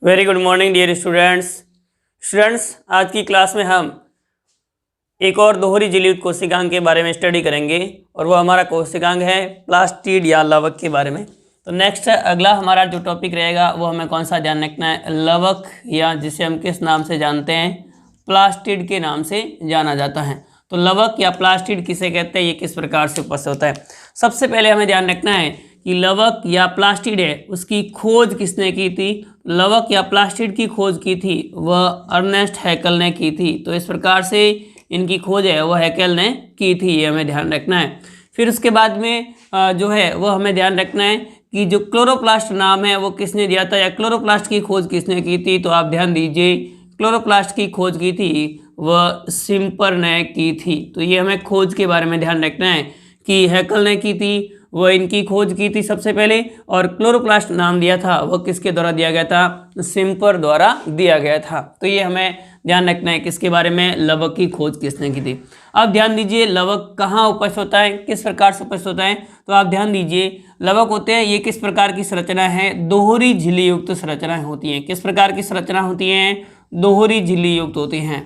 Very good morning dear students. आज की class में हम एक और दोहरी झिल्ली कोशिकांग के बारे में स्टडी करेंगे और वो हमारा कोशिकांग है प्लास्टिड या लवक के बारे में। तो नेक्स्ट अगला हमारा जो टॉपिक रहेगा वो हमें कौन सा ध्यान रखना है, लवक, या जिसे हम किस नाम से जानते हैं, प्लास्टिड के नाम से जाना जाता है। तो लवक या प्लास्टिड किसे कहते हैं, ये किस प्रकार से उपस्थित होता है। सबसे पहले हमें ध्यान रखना है कि लवक या प्लास्टिड है उसकी खोज किसने की थी। लवक या प्लास्टिड की खोज की थी वह अर्नेस्ट हैकेल ने की थी। तो इस प्रकार से इनकी खोज है वह हैकेल ने की थी, ये हमें ध्यान रखना है। फिर उसके बाद में जो है वो हमें ध्यान रखना है कि जो क्लोरोप्लास्ट नाम है वो किसने दिया था, या क्लोरोप्लास्ट की खोज किसने की थी। तो आप ध्यान दीजिए, क्लोरोप्लास्ट की खोज की थी वह सिम्पर ने की थी। तो ये हमें खोज के बारे में ध्यान रखना है कि हैकेल ने की थी, वह इनकी खोज की थी सबसे पहले, और क्लोरोप्लास्ट नाम दिया था वह किसके द्वारा दिया गया था, सिम्पर द्वारा दिया गया था। तो ये हमें ध्यान रखना है किसके बारे में, लवक की खोज किसने की थी। अब ध्यान दीजिए लवक कहाँ उपस्थित होता है, किस प्रकार से उपस्थित होता है। तो आप ध्यान दीजिए लवक होते हैं ये किस प्रकार की संरचना है, दोहरी झिल्ली युक्त संरचनाएं होती हैं। किस प्रकार की संरचना होती हैं, दोहरी झिल्ली युक्त होती हैं।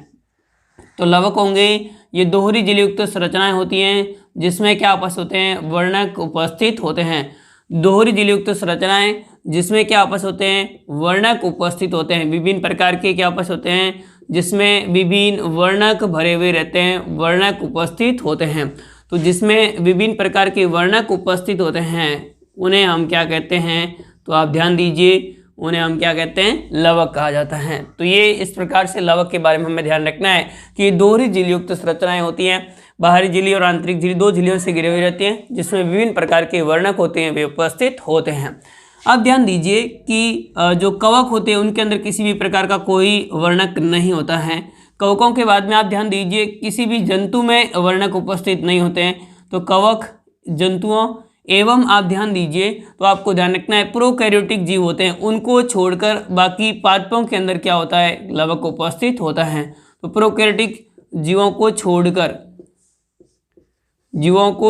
तो लवक होंगे ये दोहरी झिल्ली युक्त संरचनाएं होती हैं जिसमें क्या उपस्थित होते हैं, वर्णक उपस्थित होते हैं। दोहरी झिल्ली युक्त संरचनाएं जिसमें क्या उपस्थित होते हैं, वर्णक उपस्थित होते हैं। विभिन्न प्रकार के क्या उपस्थित होते हैं, जिसमें विभिन्न वर्णक भरे हुए रहते हैं, वर्णक उपस्थित होते हैं। तो जिसमें विभिन्न प्रकार के वर्णक उपस्थित होते हैं उन्हें हम क्या कहते हैं, तो आप ध्यान दीजिए उन्हें हम क्या कहते हैं, लवक कहा जाता है। तो ये इस प्रकार से लवक के बारे में हमें ध्यान रखना है कि दोहरी झिल्ली युक्त संरचनाएं होती हैं, बाहरी झिल्ली और आंतरिक झिल्ली दो झिल्लियों से घिरी हुई रहती हैं, जिसमें विभिन्न प्रकार के वर्णक होते हैं वे उपस्थित होते हैं। अब ध्यान दीजिए कि जो कवक होते हैं उनके अंदर किसी भी प्रकार का कोई वर्णक नहीं होता है। कवकों के बाद में आप ध्यान दीजिए किसी भी जंतु में वर्णक उपस्थित नहीं होते हैं। तो कवक जंतुओं एवं आप ध्यान दीजिए तो आपको ध्यान रखना है प्रोकैरियोटिक जीव होते हैं उनको छोड़कर बाकी पादपों के अंदर क्या होता है, लवक उपस्थित होता है। तो प्रोकैरियोटिक जीवों को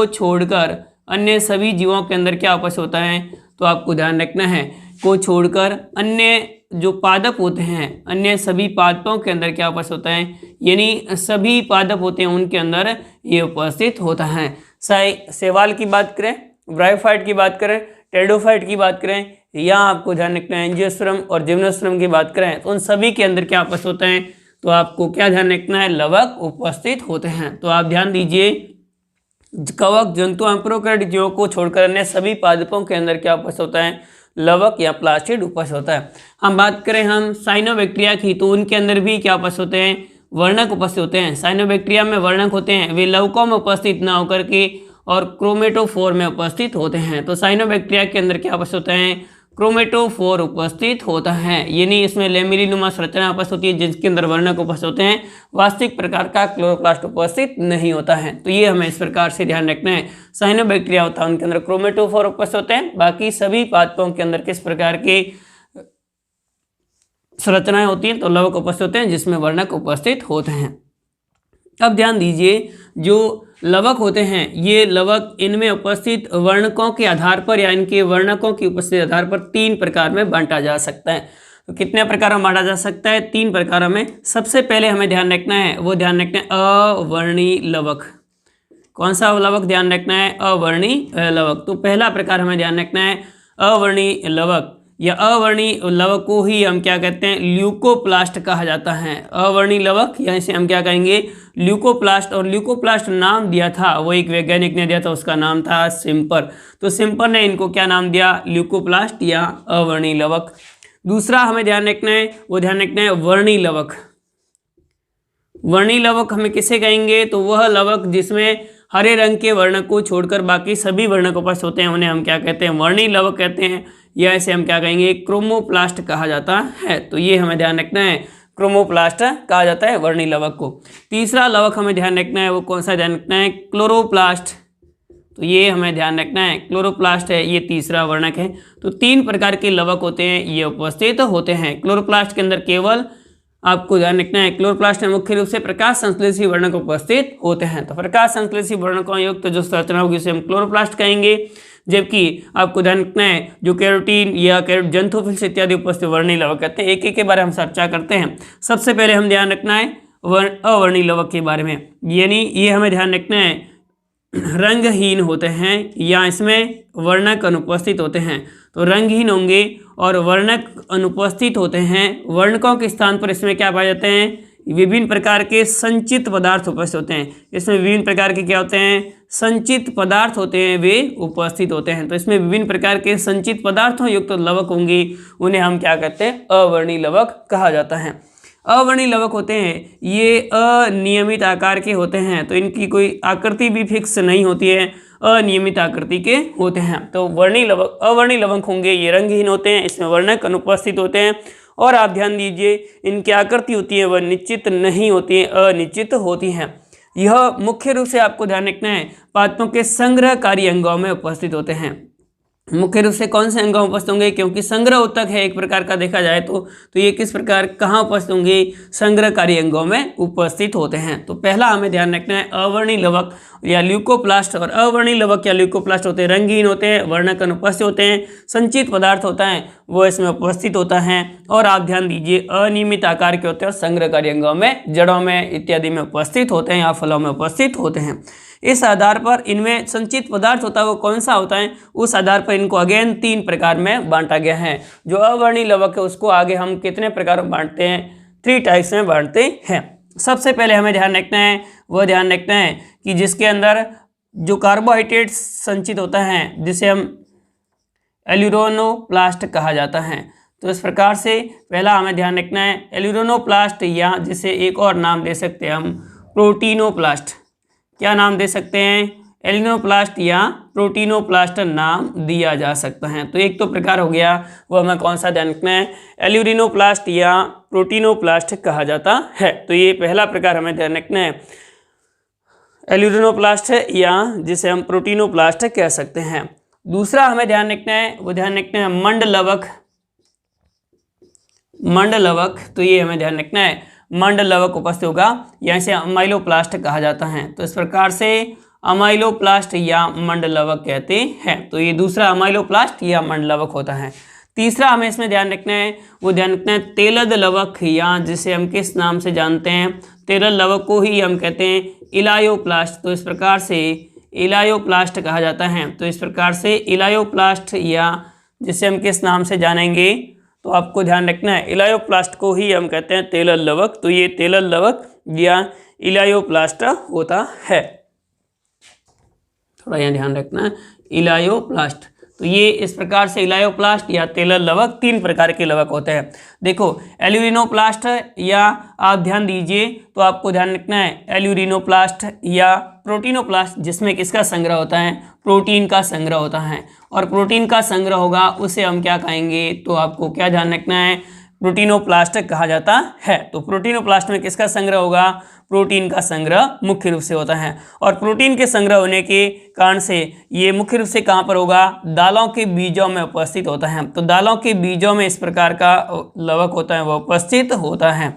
छोड़कर अन्य सभी जीवों के अंदर क्या उपस्थित होता है, तो आपको ध्यान रखना है को छोड़कर अन्य जो पादप होते हैं, अन्य सभी पादपों के अंदर क्या उपस्थित होता है, यानी सभी पादप होते हैं उनके अंदर ये उपस्थित होता है। शैवाल की बात करें, ब्रायोफाइट की बात करें, टेरिडोफाइट की बात करें, या आपको ध्यान रखना है एंजियोस्पर्म और जिम्नोस्पर्म की बात करें, तो उन सभी के अंदर क्या उपस्थित होते हैं, तो आपको क्या ध्यान रखना है, लवक उपस्थित होते हैं। तो आप ध्यान दीजिए कवक जंतु प्रोकैरियोटिक जीवों को छोड़कर अन्य सभी पादपों के अंदर क्या उपस्थित होता है, लवक या प्लास्टिड उपस्थित होता है। हम बात करें हम साइनोबैक्टीरिया की, तो उनके अंदर भी क्या उपस्थित होते हैं, वर्णक उपस्थित होते हैं। साइनोबैक्टीरिया में वर्णक होते हैं वे लवकों में उपस्थित ना होकर के और क्रोमेटोफोर में उपस्थित होते हैं। तो साइनोबैक्टीरिया के अंदर क्या उपस्थित होते हैं, क्रोमेटोफोर उपस्थित होता है, यानी इसमें लेमेलिनुमा संरचना उपस्थित होती है जिसके अंदर वर्णक उपस्थित होते हैं, वास्तविक प्रकार का क्लोरोप्लास्ट उपस्थित नहीं होता है। तो ये हमें इस प्रकार से ध्यान रखना है, साइनोबैक्टीरिया होता है उनके अंदर क्रोमेटोफोर उपस्थित होते हैं, बाकी सभी पादपों के अंदर किस प्रकार की संरचनाएं होती हैं, तो लवक उपस्थित होते हैं जिसमें वर्णक उपस्थित होते हैं। अब ध्यान दीजिए जो लवक होते हैं ये लवक इनमें उपस्थित वर्णकों के आधार पर या इनके वर्णकों की उपस्थिति आधार पर तीन प्रकार में बांटा जा सकता है। तो कितने प्रकार में बांटा जा सकता है, तीन प्रकारों में। सबसे पहले हमें ध्यान रखना है वो ध्यान रखना है अवर्णीय लवक। कौन सा लवक ध्यान रखना है, अवर्णीय लवक। तो पहला प्रकार हमें ध्यान रखना है अवर्णीय लवक, या अवर्णीय लवक को ही हम क्या कहते हैं, ल्यूकोप्लास्ट कहा जाता है। अवर्णीय लवक या इसे हम क्या कहेंगे, ल्यूकोप्लास्ट। और ल्यूकोप्लास्ट नाम दिया था वो एक वैज्ञानिक ने दिया था, उसका नाम था सिम्पर। तो सिम्पर ने इनको क्या नाम दिया, ल्यूकोप्लास्ट या अवर्णीय लवक। दूसरा हमें ध्यान रखना है वो ध्यान रखना है वर्णीय लवक। वर्णीय लवक हमें किसे कहेंगे, तो वह लवक जिसमें हरे रंग के वर्णक को छोड़कर बाकी सभी वर्णक उपस्थित होते हैं उन्हें हम क्या कहते हैं, वर्णीय लवक कहते हैं, या इसे हम क्या कहेंगे, क्रोमोप्लास्ट कहा जाता है। तो ये हमें ध्यान रखना है, क्रोमोप्लास्ट कहा जाता है वर्णीय लवक को। तीसरा लवक हमें ध्यान रखना है वो कौन सा ध्यान रखना है, क्लोरोप्लास्ट। तो ये हमें ध्यान रखना है क्लोरोप्लास्ट है, ये तीसरा वर्णक है। तो तीन प्रकार के लवक होते हैं ये उपस्थित होते हैं। क्लोरोप्लास्ट के अंदर केवल आपको ध्यान रखना है क्लोरोप्लास्ट में मुख्य रूप से प्रकाश संश्लेषी वर्णक उपस्थित होते हैं। तो प्रकाश संश्लेषी वर्णकों युक्त जो संरचना होगी उसे हम क्लोरोप्लास्ट कहेंगे। जबकि आपको ध्यान रखना है जो कैरोटीन या जंतुफिल्स इत्यादि उपस्थित वर्णीय लवक कहते हैं। एक एक के बारे में हम चर्चा करते हैं। सबसे पहले हम ध्यान रखना है अवर्णीय लवक के बारे में, यानी ये हमें ध्यान रखना है रंगहीन होते हैं या इसमें वर्णक अनुपस्थित होते हैं। तो रंगहीन होंगे और वर्णक अनुपस्थित होते हैं। वर्णकों के स्थान पर इसमें क्या पाए जाते हैं, विभिन्न प्रकार के संचित पदार्थ उपस्थित होते हैं। इसमें विभिन्न प्रकार के क्या होते हैं, संचित पदार्थ होते हैं, वे उपस्थित होते हैं। तो इसमें विभिन्न प्रकार के संचित पदार्थों युक्त लवक होंगे, उन्हें हम क्या कहते हैं, अवर्णीय लवक कहा जाता है। अवर्णीय लवक होते हैं ये अनियमित आकार के होते हैं, तो इनकी कोई आकृति भी फिक्स नहीं होती है, अनियमित आकृति के होते हैं। तो वर्णीय लवक अवर्णीय लवक होंगे ये रंगहीन होते हैं, इसमें वर्णक अनुपस्थित होते हैं। और आप ध्यान दीजिए इनकी आकृति होती है वह निश्चित नहीं होती है, अनिश्चित होती हैं। यह मुख्य रूप से आपको ध्यान रखना है पादपों के संग्रहकारी अंगों में उपस्थित होते हैं। मुख्य रूप से कौन से अंग उपस्थित होंगे, क्योंकि संग्रह उत्तक है एक प्रकार का देखा जाए तो ये किस प्रकार कहाँ उपस्थित होंगे, संग्रहकारी अंगों में उपस्थित होते हैं। तो पहला हमें ध्यान रखना है अवर्णीय लवक या ल्यूकोप्लास्ट। और अवर्णीय लवक या ल्यूकोप्लास्ट होते हैं रंगहीन होते हैं, वर्णक अनुपस्थित होते हैं, संचित पदार्थ होता है वो इसमें उपस्थित होता है। और आप ध्यान दीजिए अनियमित आकार के होते हैं और संग्रहकारी अंगों में, जड़ों में इत्यादि में उपस्थित होते हैं या फलों में उपस्थित होते हैं। इस आधार पर इनमें संचित पदार्थ होता है वो कौन सा होता है, उस आधार पर इनको अगेन 3 प्रकार में बांटा गया है। जो अवर्णीय लवक है उसको आगे हम कितने प्रकार में बांटते हैं, 3 टाइप्स में बांटते हैं। सबसे पहले हमें ध्यान रखना है वह ध्यान रखना है कि जिसके अंदर जो कार्बोहाइड्रेट संचित होता है जिसे हम एल्यूरोनोप्लास्ट कहा जाता है। तो इस प्रकार से पहला हमें ध्यान रखना है एल्यूरोनोप्लास्ट, या जिसे एक और नाम दे सकते हैं हम प्रोटीनोप्लास्ट। क्या नाम दे सकते हैं, एल्यूरोनोप्लास्ट या प्रोटीनोप्लास्ट नाम दिया जा सकता है। तो एक तो प्रकार हो गया वो हमें कौन सा ध्यान रखना है, एल्यूरिनोप्लास्ट या प्रोटीनोप्लास्ट कहा जाता है। तो ये पहला प्रकार हमें ध्यान रखना है एल्यूरिनोप्लास्ट या जिसे हम प्रोटीनोप्लास्ट कह सकते हैं। दूसरा हमें ध्यान रखना है वो ध्यान रखना है मंडलवक। मंडलवक, तो ये हमें ध्यान रखना है मंडलवक उपस्थित होगा या इसे अमाइलोप्लास्ट कहा जाता है। तो इस प्रकार से अमाइलोप्लास्ट या मंडलवक कहते हैं। तो ये दूसरा अमाइलोप्लास्ट या मंडलवक होता है। तीसरा हमें इसमें ध्यान रखना है वो ध्यान रखना है तेलद लवक, या जिसे हम किस नाम से जानते हैं, तेलद लवक को ही हम कहते हैं इलायोप्लास्ट। तो इस प्रकार से इलायोप्लास्ट कहा जाता है। तो इस प्रकार से इलायोप्लास्ट या जिसे हम किस नाम से जानेंगे, तो आपको ध्यान रखना है इलायोप्लास्ट को ही हम कहते हैं तेलद लवक। तो ये तेलद लवक या इलायोप्लास्ट होता है। थोड़ा यहाँ ध्यान रखना है इलायोप्लास्ट। तो ये इस प्रकार से इलायोप्लास्ट या तेलद लवक 3 प्रकार के लवक होते हैं। देखो एल्यूरिनोप्लास्ट या आप ध्यान दीजिए तो आपको ध्यान रखना है एल्यूरिनोप्लास्ट या प्रोटीनोप्लास्ट, जिसमें किसका संग्रह होता है, प्रोटीन का संग्रह होता है। और प्रोटीन का संग्रह होगा उसे हम क्या कहेंगे, तो आपको क्या ध्यान रखना है, प्रोटीनोप्लास्ट कहा जाता है। तो प्रोटीनोप्लास्ट में किसका संग्रह होगा, प्रोटीन का संग्रह मुख्य रूप से होता है। और प्रोटीन के संग्रह होने के कारण से ये मुख्य रूप से कहाँ पर होगा, दालों के बीजों में उपस्थित होता है। तो दालों के बीजों में इस प्रकार का लवक होता है वह उपस्थित होता है।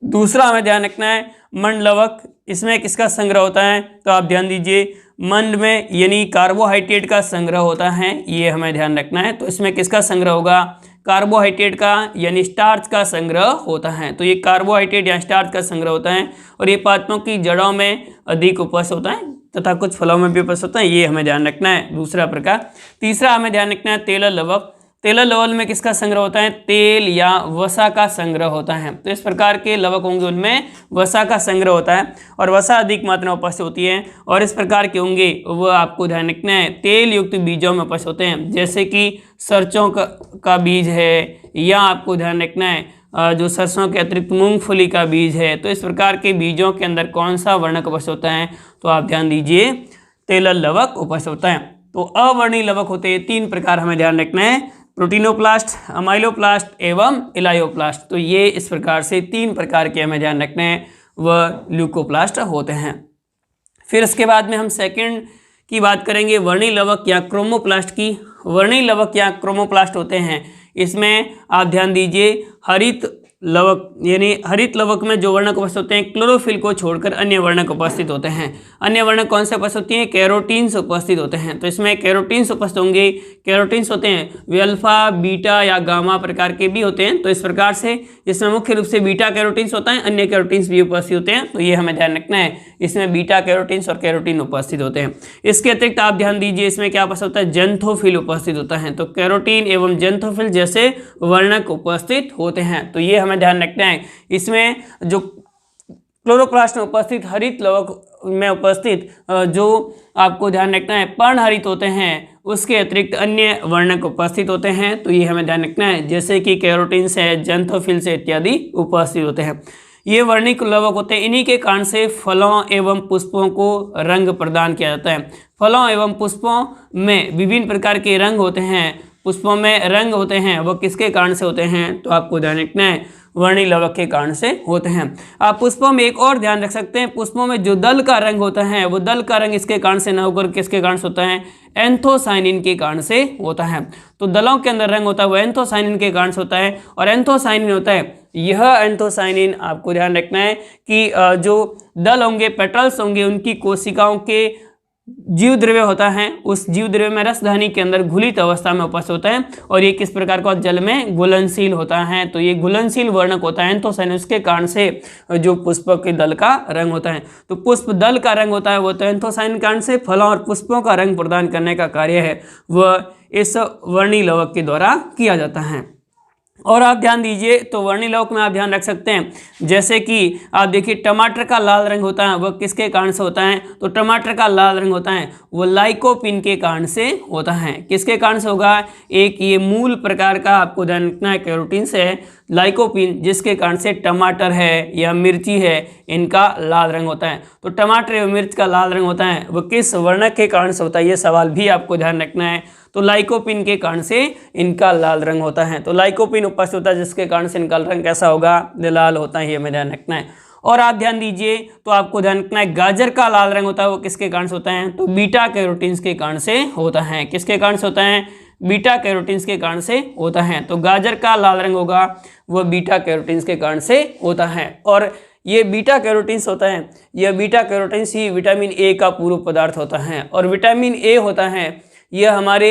दूसरा हमें ध्यान रखना है मंड लवक, इसमें किसका संग्रह होता है, तो आप ध्यान दीजिए मंड में यानी कार्बोहाइड्रेट का संग्रह होता है, ये हमें ध्यान रखना है। तो इसमें किसका संग्रह होगा, कार्बोहाइड्रेट का यानी स्टार्च का संग्रह होता है। तो ये कार्बोहाइड्रेट या स्टार्च का संग्रह होता है और ये पादपों की जड़ों में अधिक उपस्थित होता है तथा कुछ फलों में भी उपस्थित होता है, ये हमें ध्यान रखना है दूसरा प्रकार। तीसरा हमें ध्यान रखना है तेलद लवक। तेलद लवक में किसका संग्रह होता है, तेल या वसा का संग्रह होता है। तो इस प्रकार के लवक होंगे उनमें वसा का संग्रह होता है और वसा अधिक मात्रा में उपस्थित होती है। और इस प्रकार के होंगे वह आपको ध्यान रखना है तेल युक्त बीजों में उपस्थित होते हैं, जैसे कि सरसों का बीज है, या आपको ध्यान रखना है जो सरसों के अतिरिक्त मूंगफली का बीज है। तो इस प्रकार के बीजों के अंदर कौन सा वर्णक उपस्थित होता है, तो आप ध्यान दीजिए तेलद लवक उपस्थित होता है। तो अवर्णीय लवक होते हैं 3 प्रकार, हमें ध्यान रखना है प्रोटीनोप्लास्ट, अमाइलोप्लास्ट एवं इलायोप्लास्ट। तो ये इस प्रकार से 3 प्रकार के हमें ध्यान रखना है वह ल्यूकोप्लास्ट होते हैं। फिर इसके बाद में हम सेकंड की बात करेंगे वर्णीय लवक या क्रोमोप्लास्ट की। वर्णीय लवक या क्रोमोप्लास्ट होते हैं, इसमें आप ध्यान दीजिए हरित लवक यानी हरित लवक में जो वर्णक उपस्थित होते हैं क्लोरोफिल को छोड़कर अन्य वर्णक उपस्थित होते हैं। अन्य वर्णक कौन से उपस्थित होती हैं? कैरोटीन्स उपस्थित होते हैं। तो इसमें कैरोटीन्स उपस्थित होंगे। कैरोटीन्स होते हैं वे अल्फा, बीटा या गामा प्रकार के भी होते हैं। तो इस प्रकार से इसमें मुख्य रूप से बीटा कैरोटीन्स होता है, अन्य कैरोटीन्स भी उपस्थित होते हैं। तो ये हमें ध्यान रखना है, इसमें बीटा कैरोटीन्स और कैरोटीन उपस्थित होते हैं। इसके अतिरिक्त आप ध्यान दीजिए इसमें क्या उपस्थित होता है? जेंथोफिल उपस्थित होता है। तो कैरोटीन एवं जेंथोफिल जैसे वर्णक उपस्थित होते हैं। तो ये हमें ध्यान रखना है। इसमें जो क्लोरोप्लास्ट में उपस्थित हरित लवक में उपस्थित जो आपको ध्यान रखना है पर्णहरित होते हैं, उसके अतिरिक्त अन्य वर्णक उपस्थित होते हैं। तो ये हमें ध्यान रखना है, जैसे कि कैरोटीन से, जेंथोफिल से इत्यादि उपस्थित होते हैं। ये वर्णिक लवक होते हैं, इन्हीं के कारण से फलों एवं पुष्पों को रंग प्रदान किया जाता है। फलों एवं पुष्पों में विभिन्न प्रकार के रंग होते हैं, पुष्पों में रंग होते हैं, वो किसके कारण से होते हैं? तो आपको ध्यान रखना है, वर्णिक लवक के कारण से होते हैं। आप पुष्पों में एक और ध्यान रख सकते हैं, पुष्पों में जो दल का रंग होता है वो दल का रंग इसके कारण से न होकर किसके कारण से होता है? एंथोसाइनिन के कारण से होता है। तो दलों के अंदर रंग होता है वो एंथोसाइनिन के कारण से होता है। और एंथोसाइनिन होता है, यह एंथोसाइनिन आपको ध्यान रखना है कि जो दल होंगे, पेटल्स होंगे, उनकी कोशिकाओं के जीव द्रव्य होता है, उस जीव द्रव्य में रसधानी के अंदर घुलित अवस्था में उपस्थित होता है और ये किस प्रकार का? जल में घुलनशील होता है। तो ये घुलनशील वर्णक होता है एंथोसाइनिन, उसके कारण से जो पुष्प के दल का रंग होता है। तो पुष्प दल का रंग होता है वो तो एंथोसाइनिन कारण से, फलों और पुष्पों का रंग प्रदान करने का कार्य है वह इस वर्णिक लवक के द्वारा किया जाता है। और आप ध्यान दीजिए तो वर्णिक लवक में आप ध्यान रख सकते हैं, जैसे कि आप देखिए टमाटर का लाल रंग होता है वह किसके कारण से होता है? तो टमाटर का लाल रंग होता है वो लाइकोपिन के कारण से होता है। किसके कारण से होगा? एक ये मूल प्रकार का आपको ध्यान रखना है कैरोटीन से है लाइकोपिन, जिसके कारण से टमाटर है या मिर्ची है इनका लाल रंग होता है। तो टमाटर एवं मिर्च का लाल रंग होता है वो किस वर्णक के कारण से होता है? ये सवाल भी आपको ध्यान रखना है। तो लाइकोपिन के कारण से इनका लाल रंग होता है। तो लाइकोपिन उपस्थित होता है जिसके कारण से इनका रंग कैसा होगा? लाल होता है, ये हमें ध्यान रखना है। और आप ध्यान दीजिए तो आपको ध्यान रखना है गाजर का लाल रंग होता है वो किसके कारण से होता है? तो बीटा कैरोटीन्स के कारण से होता है। किसके कारण से होता है? बीटा कैरोटीन्स के कारण से होता है। तो गाजर का लाल रंग होगा वह बीटा कैरोटीन्स के कारण से होता है। और ये बीटा कैरोटीन्स होता है, यह beta carotenes he vitamin A का पूर्व पदार्थ होता है। और विटामिन ए होता है यह हमारे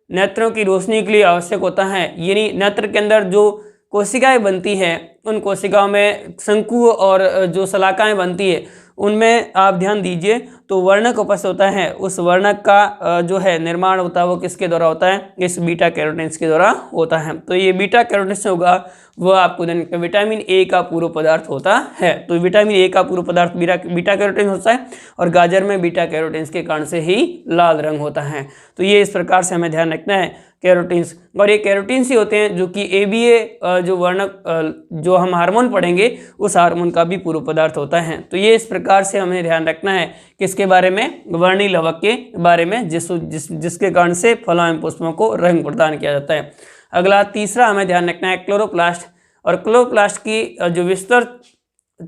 नेत्रों की रोशनी के लिए आवश्यक होता है। यानी नेत्र के अंदर जो कोशिकाएं बनती हैं उन कोशिकाओं में शंकु और जो शलाकाएं बनती है उनमें आप ध्यान दीजिए तो वर्णक उपस्थित होता है। उस वर्णक का जो है निर्माण होता है वो किसके द्वारा होता है? इस बीटा कैरोटीन्स के द्वारा होता है। तो ये बीटा कैरोटीन्स होगा वह आपको विटामिन ए का पूर्व पदार्थ होता है। तो विटामिन ए का पूर्व पदार्थ बीटा कैरोटीन होता है और गाजर में बीटा कैरोटीन्स के कारण से ही लाल रंग होता है। तो ये इस प्रकार से हमें ध्यान रखना है कैरोटीन्स। और ये कैरोटीन्स ही होते हैं जो कि ABA जो वर्णक जो हम हार्मोन पढ़ेंगे उस हार्मोन का भी पूर्व पदार्थ होता है। तो ये इस प्रकार से हमें ध्यान रखना है किसके बारे में? वर्णिक लवक के बारे में, जिसके कारण से फलों एवं पुष्पों को रंग प्रदान किया जाता है। अगला तीसरा हमें ध्यान रखना है क्लोरोप्लास्ट। और क्लोरोप्लास्ट की जो विस्तृत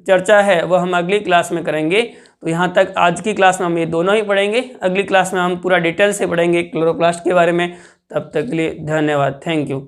चर्चा है वह हम अगली क्लास में करेंगे। तो यहाँ तक आज की क्लास में हम ये दोनों ही पढ़ेंगे, अगली क्लास में हम पूरा डिटेल से पढ़ेंगे क्लोरोप्लास्ट के बारे में। तब तक के लिए धन्यवाद, थैंक यू।